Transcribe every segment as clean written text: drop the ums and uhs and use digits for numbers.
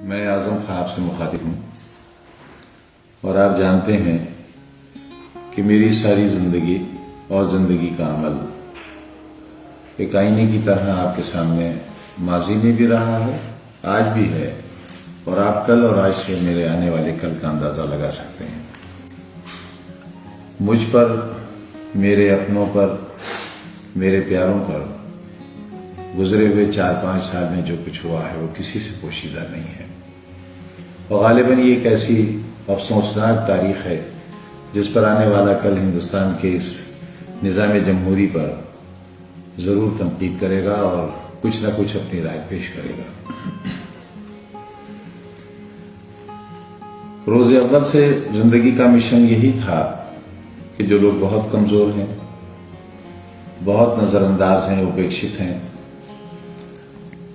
میں اعظم خان آپ سے مخاطب ہوں اور آپ جانتے ہیں کہ میری ساری زندگی اور زندگی کا عمل ایک آئینے کی طرح آپ کے سامنے ماضی میں بھی رہا ہے، آج بھی ہے، اور آپ کل اور آج سے میرے آنے والے کل کا اندازہ لگا سکتے ہیں۔ مجھ پر، میرے اپنوں پر، میرے پیاروں پر گزرے ہوئے 4-5 سال میں جو کچھ ہوا ہے وہ کسی سے پوشیدہ نہیں ہے، اور غالباً یہ ایک ایسی افسوسناک تاریخ ہے جس پر آنے والا کل ہندوستان کے اس نظام جمہوری پر ضرور تنقید کرے گا اور کچھ نہ کچھ اپنی رائے پیش کرے گا۔ روز اول سے زندگی کا مشن یہی تھا کہ جو لوگ بہت کمزور ہیں، بہت نظر انداز ہیں، اپیکشت ہیں،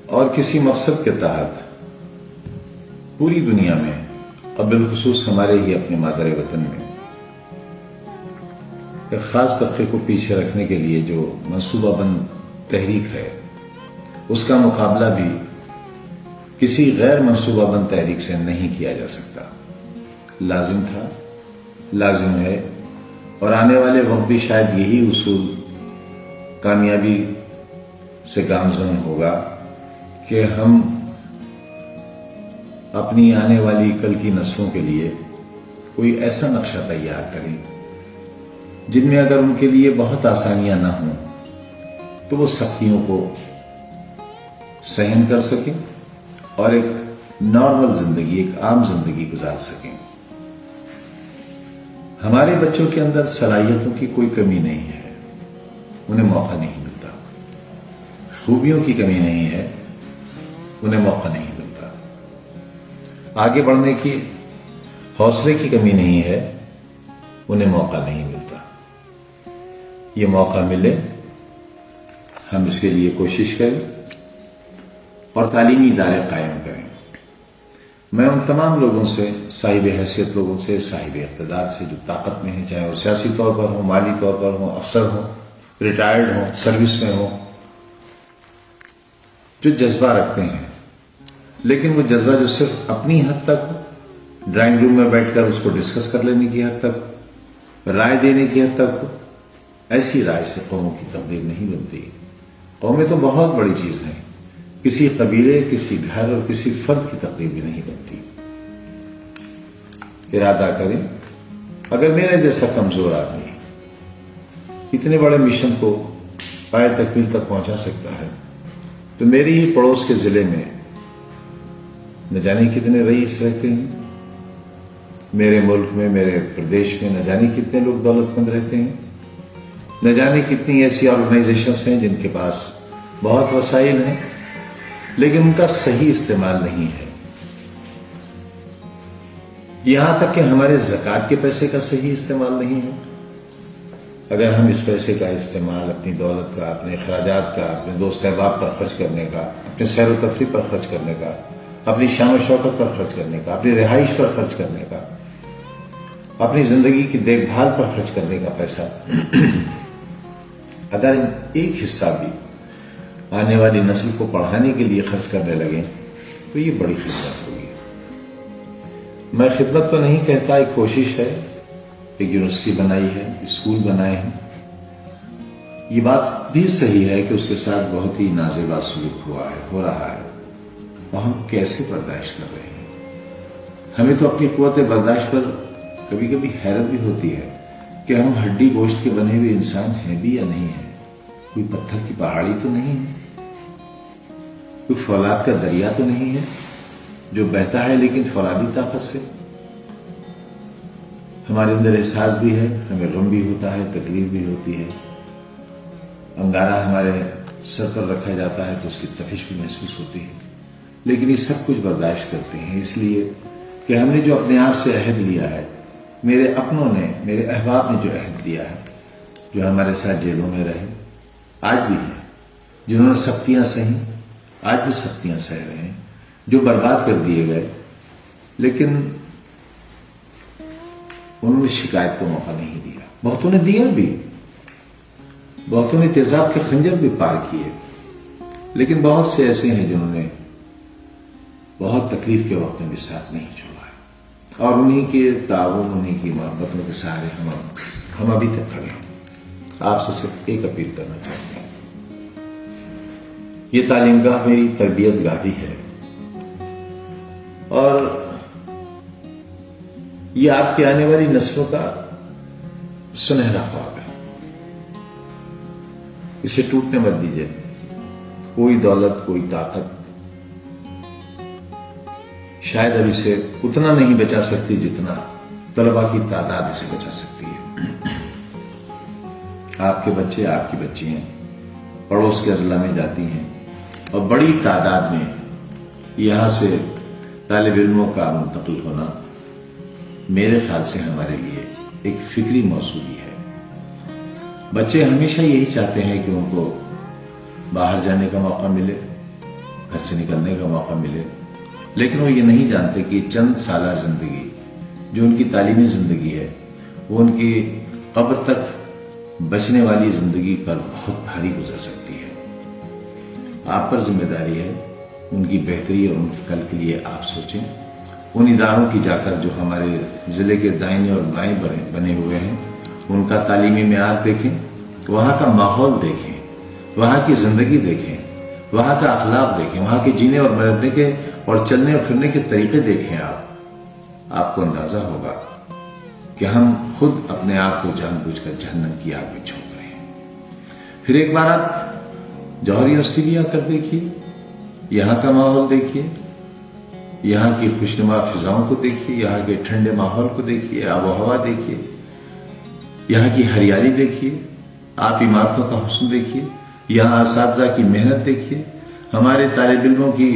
اور کسی مقصد کے تحت پوری دنیا میں اور بالخصوص ہمارے ہی اپنے مادر وطن میں ایک خاص طبقے کو پیچھے رکھنے کے لیے جو منصوبہ بند تحریک ہے، اس کا مقابلہ بھی کسی غیر منصوبہ بند تحریک سے نہیں کیا جا سکتا۔ لازم تھا، لازم ہے، اور آنے والے وقت بھی شاید یہی اصول کامیابی سے گامزن ہوگا کہ ہم اپنی آنے والی کل کی نسلوں کے لیے کوئی ایسا نقشہ تیار کریں جن میں اگر ان کے لیے بہت آسانیاں نہ ہوں تو وہ سختیوں کو سہن کر سکیں اور ایک نارمل زندگی، ایک عام زندگی گزار سکیں۔ ہمارے بچوں کے اندر صلاحیتوں کی کوئی کمی نہیں ہے، انہیں موقع نہیں ملتا، خوبیوں کی کمی نہیں ہے، انہیں موقع نہیں ملتا، آگے بڑھنے کی حوصلے کی کمی نہیں ہے، انہیں موقع نہیں ملتا۔ یہ موقع ملے، ہم اس کے لیے کوشش کریں اور تعلیمی ادارے قائم کریں۔ میں ان تمام لوگوں سے، صاحب حیثیت لوگوں سے، صاحب اقتدار سے جو طاقت میں ہیں، چاہے وہ سیاسی طور پر ہوں، مالی طور پر ہوں، افسر ہوں، ریٹائرڈ ہوں، سروس میں ہوں، جو جذبہ رکھتے ہیں لیکن وہ جذبہ جو صرف اپنی حد تک ہو، ڈرائنگ روم میں بیٹھ کر اس کو ڈسکس کر لینے کی حد تک، رائے دینے کی حد تک ہو، ایسی رائے سے قوموں کی تقدیر نہیں بنتی۔ قومیں تو بہت بڑی چیز ہیں، کسی قبیلے، کسی گھر اور کسی فرد کی تقدیر بھی نہیں بنتی۔ ارادہ کریں، اگر میرے جیسا کمزور آدمی اتنے بڑے مشن کو پائے تکمیل تک پہنچا سکتا ہے تو میری ہی پڑوس کے ضلع میں نہ جانے کتنے رئیس رہتے ہیں، میرے ملک میں، میرے پردیش میں نہ جانے کتنے لوگ دولت مند رہتے ہیں، نہ جانے کتنی ایسی آرگنائزیشنز ہیں جن کے پاس بہت وسائل ہیں لیکن ان کا صحیح استعمال نہیں ہے۔ یہاں تک کہ ہمارے زکوٰۃ کے پیسے کا صحیح استعمال نہیں ہے۔ اگر ہم اس پیسے کا استعمال اپنی دولت کا، اپنے اخراجات کا، اپنے دوست احباب پر خرچ کرنے کا، اپنے سیر و تفریح پر خرچ کرنے کا، اپنی شان و شوکت پر خرچ کرنے کا، اپنی رہائش پر خرچ کرنے کا، اپنی زندگی کی دیکھ بھال پر خرچ کرنے کا پیسہ اگر ایک حصہ بھی آنے والی نسل کو پڑھانے کے لیے خرچ کرنے لگیں تو یہ بڑی خدمت ہوگی۔ میں خدمت کو نہیں کہتا، ایک کوشش ہے، ایک یونیورسٹی بنائی ہے، اسکول بنائے ہیں، یہ بات بھی صحیح ہے کہ اس کے ساتھ بہت ہی نازیبا سلوک ہو رہا ہے، اور ہم کیسے برداشت کر رہے ہیں۔ ہمیں تو اپنی قوت برداشت پر کبھی کبھی حیرت بھی ہوتی ہے کہ ہم ہڈی گوشت کے بنے ہوئے انسان ہیں بھی یا نہیں ہیں، کوئی پتھر کی پہاڑی تو نہیں ہے، کوئی فولاد کا دریا تو نہیں ہے جو بہتا ہے لیکن فولادی طاقت سے۔ ہمارے اندر احساس بھی ہے، ہمیں غم بھی ہوتا ہے، تکلیف بھی ہوتی ہے، انگارہ ہمارے سر پر رکھا جاتا ہے تو اس کی تپش بھی محسوس ہوتی ہے، لیکن یہ سب کچھ برداشت کرتے ہیں اس لیے کہ ہم نے جو اپنے آپ سے عہد لیا ہے، میرے اپنوں نے، میرے احباب نے جو عہد لیا ہے، جو ہمارے ساتھ جیلوں میں رہے، آج بھی ہیں، جنہوں نے سختیاں سہیں، آج بھی سختیاں سہ رہے ہیں، جو برباد کر دیے گئے لیکن انہوں نے شکایت کا موقع نہیں دیا، بہتوں نے دیا بھی، بہتوں نے تیزاب کے خنجر بھی پار کیے، لیکن بہت سے ایسے ہیں جنہوں نے بہت تکلیف کے وقت میں بھی ساتھ نہیں چھوڑا ہے، اور انہی کے تعاون، انہی کی محبتوں کے سہارے ہم ابھی تک کھڑے ہیں۔ آپ سے صرف ایک اپیل کرنا چاہتے ہیں، یہ تعلیم گاہ میری تربیت گاہ بھی ہے، اور یہ آپ کی آنے والی نسلوں کا سنہرا خواب ہے، اسے ٹوٹنے مت دیجیے۔ کوئی دولت، کوئی طاقت شاید اب اسے اتنا نہیں بچا سکتی جتنا طلباء کی تعداد اسے بچا سکتی ہے۔ آپ کے بچے، آپ کی بچیاں پڑوس کے اضلاع میں جاتی ہیں، اور بڑی تعداد میں یہاں سے طالب علموں کا منتقل ہونا میرے خیال سے ہمارے لیے ایک فکری موضوع ہے۔ بچے ہمیشہ یہی چاہتے ہیں کہ ان کو باہر جانے کا موقع ملے، گھر سے نکلنے کا موقع ملے، لیکن وہ یہ نہیں جانتے کہ چند سالہ زندگی جو ان کی تعلیمی زندگی ہے، وہ ان کی قبر تک بچنے والی زندگی پر بہت بھاری گزر سکتی ہے۔ آپ پر ذمہ داری ہے ان کی بہتری اور ان کے کل کے لیے آپ سوچیں۔ ان اداروں کی جا کر جو ہمارے ضلع کے دائیں اور بائیں بنے ہوئے ہیں، ان کا تعلیمی معیار دیکھیں، وہاں کا ماحول دیکھیں، وہاں کی زندگی دیکھیں، وہاں کا اخلاق دیکھیں، وہاں کے جینے اور مرنے کے اور چلنے اور پھرنے کے طریقے دیکھیں۔ آپ کو اندازہ ہوگا کہ ہم خود اپنے آپ کو جان بوجھ کر جہنم کی آگ میں جھونک رہے ہیں۔ پھر ایک بار آپ جوہر یونیورسٹی بھی آ کر دیکھیے، یہاں کا ماحول دیکھیے، یہاں کی خوشنما فضاؤں کو دیکھیے، یہاں کے ٹھنڈے ماحول کو دیکھیے، آب و ہوا دیکھیے، یہاں کی ہریالی دیکھیے، آپ عمارتوں کا حسن دیکھیے، یہاں اساتذہ کی محنت دیکھیے، ہمارے طالب علموں کی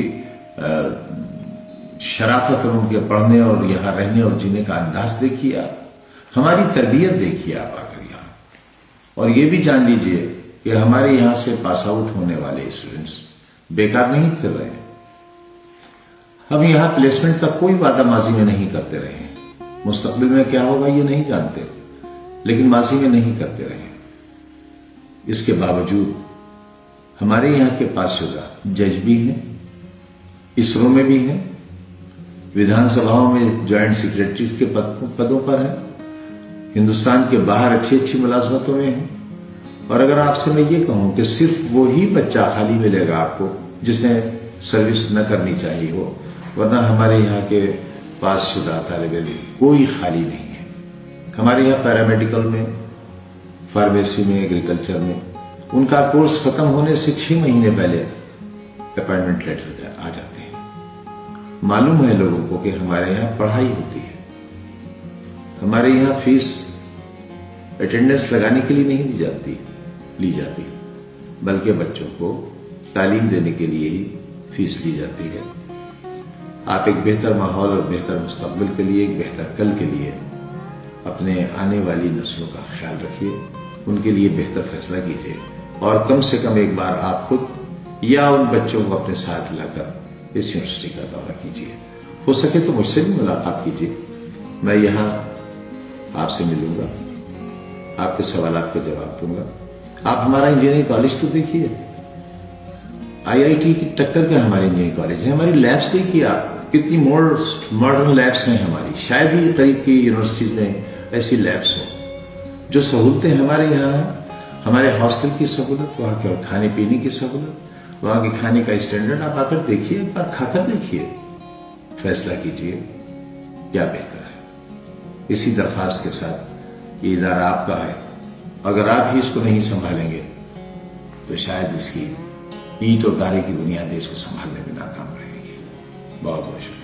شرافت اور ان کے پڑھنے اور یہاں رہنے اور جینے کا انداز دیکھیے، آپ ہماری تربیت دیکھیے آپ آ کر یہاں، اور یہ بھی جان لیجئے کہ ہمارے یہاں سے پاس آؤٹ ہونے والے اسٹوڈنٹس بیکار نہیں پھر رہے ہیں۔ ہم یہاں پلیسمنٹ کا کوئی وعدہ ماضی میں نہیں کرتے رہے ہیں، مستقبل میں کیا ہوگا یہ نہیں جانتے، لیکن ماضی میں نہیں کرتے رہے ہیں۔ اس کے باوجود ہمارے یہاں کے پاس شدہ جج بھی ہیں، اسرو میں بھی ہیں، ودھان سبھاؤں میں جوائنٹ سیکریٹریز کے پدوں پر ہیں، ہندوستان کے باہر اچھی ملازمتوں میں ہیں۔ اور اگر آپ سے میں یہ کہوں کہ صرف وہی بچہ خالی ملے گا آپ کو جس نے سروس نہ کرنی چاہیے ہو، ورنہ ہمارے یہاں کے پاس شدہ طالب علم کوئی خالی نہیں ہے۔ ہمارے یہاں پیرامیڈیکل میں، فارمیسی میں، ایگریکلچر میں ان کا کورس ختم ہونے سے 6 مہینے پہلے اپائنٹمنٹ لیٹر آ جاتے ہیں۔ معلوم ہے لوگوں کو کہ ہمارے یہاں پڑھائی ہوتی ہے، ہمارے یہاں فیس اٹینڈنس لگانے کے لیے نہیں لی جاتی، بلکہ بچوں کو تعلیم دینے کے لیے ہی فیس لی جاتی ہے۔ آپ ایک بہتر ماحول اور بہتر مستقبل کے لیے، ایک بہتر کل کے لیے اپنے آنے والی نسلوں کا خیال رکھیے، ان کے لیے بہتر فیصلہ کیجیے، اور کم سے کم ایک بار آپ خود یا ان بچوں کو اپنے ساتھ لا کر اس یونیورسٹی کا دورہ کیجیے۔ ہو سکے تو مجھ سے بھی ملاقات کیجیے، میں یہاں آپ سے ملوں گا، آپ کے سوالات کا جواب دوں گا۔ آپ ہمارا انجینئرنگ کالج تو دیکھیے، IIT کی ٹکر کے ہمارے انجینئرنگ کالج ہیں، ہماری لیبس دیکھیے، آپ کتنی ماڈرن لیبس ہیں ہماری، شاید ہی قریب کی یونیورسٹیز میں ایسی لیبس ہوں۔ جو سہولتیں ہمارے یہاں ہیں، ہمارے ہاسٹل کی سہولت، وہاں کے کھانے پینے کی سہولت، وہاں کے کھانے کا اسٹینڈرڈ، آپ آ کر دیکھیے، ایک بار کھا کر دیکھیے، فیصلہ کیجیے کیا بہتر ہے۔ اسی درخواست کے ساتھ یہ ادارہ آپ کا ہے، اگر آپ ہی اس کو نہیں سنبھالیں گے تو شاید اس کی اینٹ اور گارے کی بنیادیں اس کو سنبھالنے میں ناکام رہیں گی۔ بہت بہت شکریہ۔